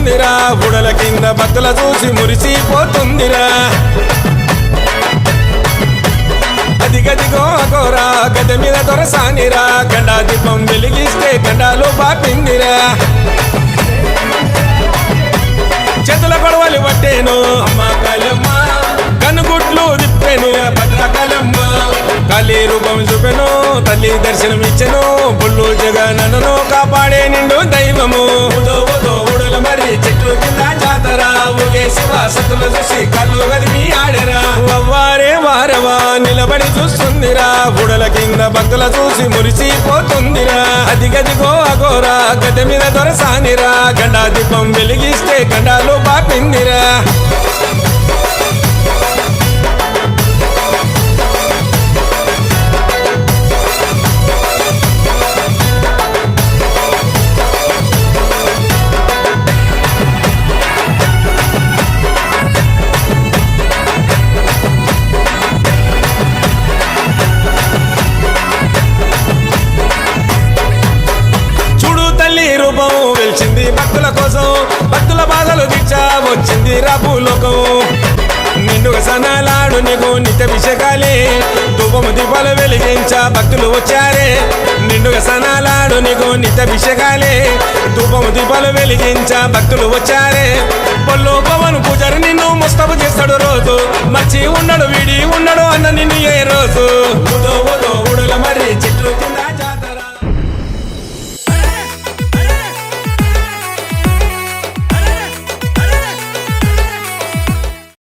చూస్తుందిరా బుడల కింద భక్తుల చూసి మురిసిపోతుందిరా అదిగదిగో అగోరా గద మీద దొరసానిరా గండా దీపం వెలిగిస్తే గండాలు బాపిందిరా చేతుల గొడవలు పట్టేను అమ్మ కాళమ్మ కనుగుట్లు తిప్పెను భద్రకాళమ్మ కాళీ రూపం చూపెను తల్లి దర్శనం ఇచ్చెను బుల్లు జగనను కాపాడే నిండు దైవము ఊడల మరి చెట్లు కింద జాతర ఊగే శివ సతులు చూసి కళ్ళు గదిమి ఆడరా వారే వారవా నిలబడి చూస్తుందిరా బుడల కింద భక్తుల చూసి మురిసిపోతుందిరా అదిగదిగో అగోరా గద్దె మీద దొరసానిరా గండా దీపం వెలిగిస్తే గండాలు బాపిందిరా రూపం వెలిచింది భక్తుల కోసం భక్తుల బాధలు తీర్చా వచ్చింది రాపులోకం నిండుగా సనాలాడు నీకు నిత్యాభిషేకాలే ధూపము దీపాలు వెలిగించా భక్తులు వచ్చారే నిండుగా సనాలాడు నీకు నిత్యాభిషేకాలే ధూపము దీపాలు వెలిగించా భక్తులు వచ్చారే పొల్లు పవన్ పూజారి నిన్ను ముస్తపు చేస్తాడు రోజు మర్చి ఉండడు వీడి ఉండడు అన్న నిన్ను ఏ రోజు ఊడల మరి